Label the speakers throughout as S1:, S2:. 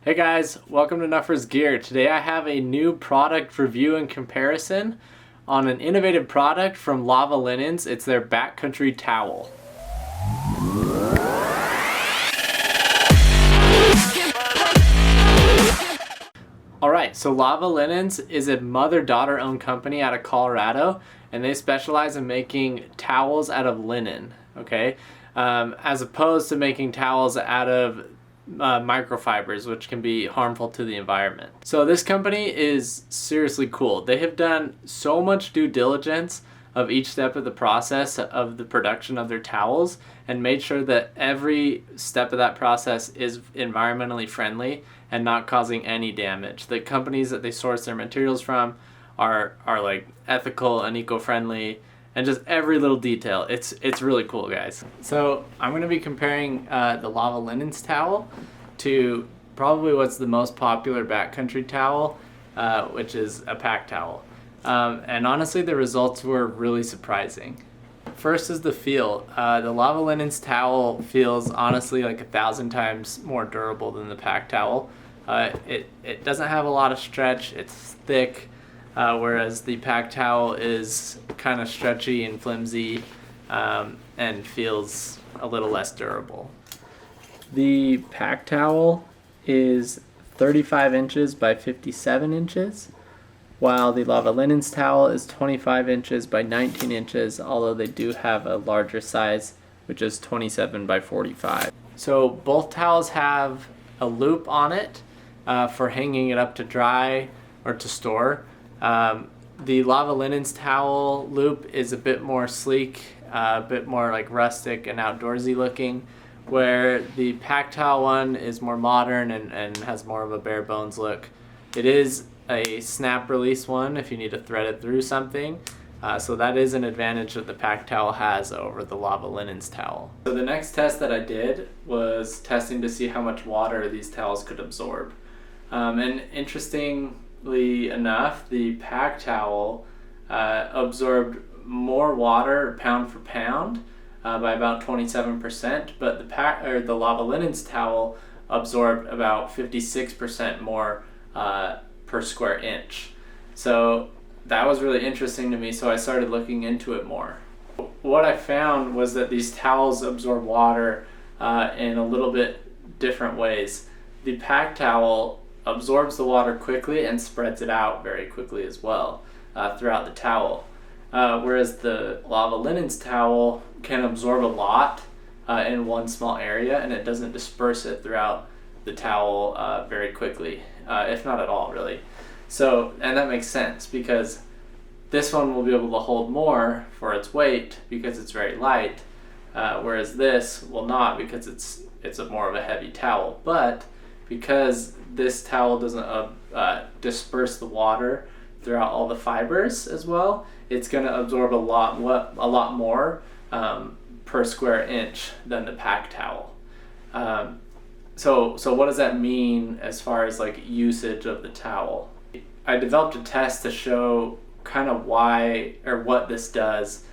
S1: Hey guys, welcome to Nuffers Gear. Today I have a new product review and comparison on an innovative product from Lava Linens. It's their Backcountry towel. Alright, so Lava Linens is a mother-daughter owned company out of Colorado, and they specialize in making towels out of linen, okay? As opposed to making towels out of microfibers, which can be harmful to the environment. So this company is seriously cool. They have done so much due diligence of each step of the process of the production of their towels and made sure that every step of that process is environmentally friendly and not causing any damage. The companies that they source their materials from are like ethical and eco-friendly, and just every little detail. It's really cool, guys. So I'm going to be comparing the Lava Linens towel to probably what's the most popular backcountry towel, which is a pack towel. And honestly, the results were really surprising. First is the feel. The Lava Linens towel feels honestly like 1,000 times more durable than the pack towel. It doesn't have a lot of stretch. It's thick. Whereas the pack towel is kind of stretchy and flimsy and feels a little less durable. The pack towel is 35 inches by 57 inches, while the Lava Linens towel is 25 inches by 19 inches, although they do have a larger size, which is 27 by 45. So both towels have a loop on it for hanging it up to dry or to store. The Lava Linens towel loop is a bit more sleek, a bit more like rustic and outdoorsy looking, where the pack towel one is more modern and has more of a bare bones look. It is a snap release one if you need to thread it through something, so that is an advantage that the pack towel has over the Lava Linens towel. So the next test that I did was testing to see how much water these towels could absorb. And interestingly enough, the pack towel absorbed more water pound for pound by about 27%, but the Lava Linens towel absorbed about 56% more per square inch. So that was really interesting to me, so I started looking into it more. What I found was that these towels absorb water in a little bit different ways. The pack towel absorbs the water quickly and spreads it out very quickly as well throughout the towel. Whereas the Lava Linens towel can absorb a lot in one small area, and it doesn't disperse it throughout the towel very quickly, if not at all, really. So, and that makes sense because this one will be able to hold more for its weight because it's very light, whereas this will not because it's more of a heavy towel. But because this towel doesn't disperse the water throughout all the fibers as well, it's going to absorb a lot more per square inch than the pack towel. So what does that mean as far as like usage of the towel? I developed a test to show kind of why or what this does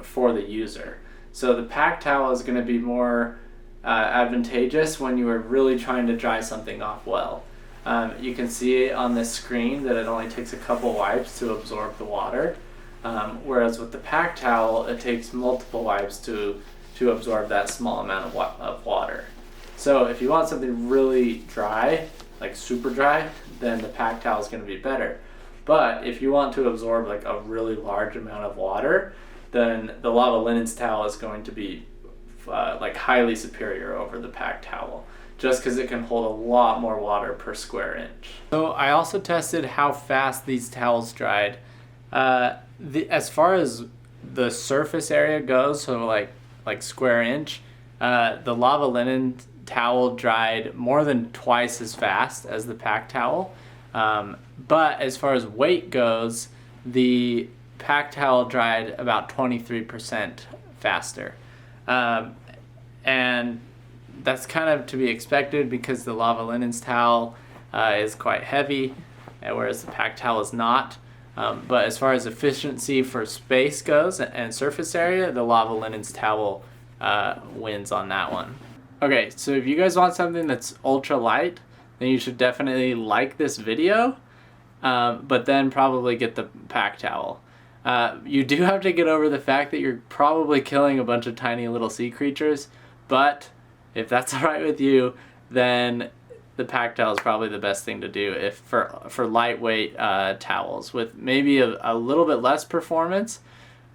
S1: for the user. So the pack towel is going to be more advantageous when you are really trying to dry something off well. You can see on this screen that it only takes a couple wipes to absorb the water, whereas with the pack towel it takes multiple wipes to absorb that small amount of water. So if you want something really dry, like super dry, then the pack towel is going to be better. But if you want to absorb like a really large amount of water, then the Lava Linens towel is going to be like highly superior over the pack towel, just because it can hold a lot more water per square inch. So I also tested how fast these towels dried. As far as the surface area goes, so like square inch, the Lava Linen towel dried more than twice as fast as the pack towel. But as far as weight goes, the pack towel dried about 23% faster. And that's kind of to be expected because the Lava Linens towel is quite heavy, whereas the pack towel is not. But as far as efficiency for space goes and surface area, the Lava Linens towel wins on that one. Okay, so if you guys want something that's ultra light, then you should definitely like this video, but then probably get the pack towel. You do have to get over the fact that you're probably killing a bunch of tiny little sea creatures, but if that's all right with you, then the pack towel is probably the best thing to do if for lightweight towels with maybe a little bit less performance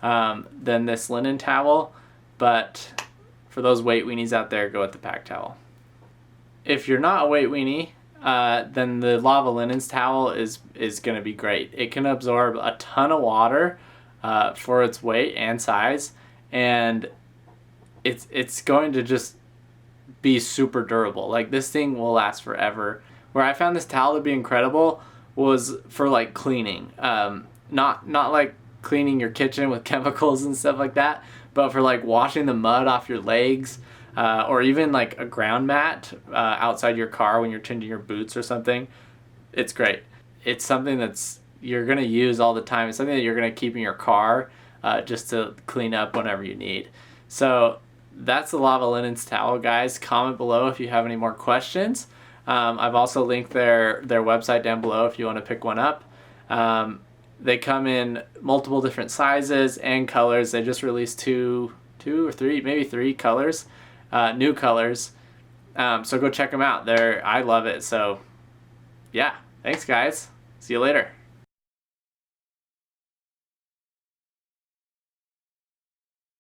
S1: than this linen towel, but for those weight weenies out there, go with the pack towel. If you're not a weight weenie, then the Lava Linens towel is going to be great. It can absorb a ton of water for its weight and size, and it's going to just be super durable. Like, this thing will last forever. Where I found this towel to be incredible was for like cleaning, not like cleaning your kitchen with chemicals and stuff like that, but for like washing the mud off your legs, or even like a ground mat outside your car when you're changing your boots or something. It's great. It's something that's you're gonna use all the time. It's something that you're gonna keep in your car just to clean up whenever you need. So that's the Lava Linens towel, guys. Comment below if you have any more questions. I've also linked their website down below if you want to pick one up. They come in multiple different sizes and colors. They just released two or three, maybe 3 colors, new colors. So go check them out. I love it. So yeah, thanks guys. See you later.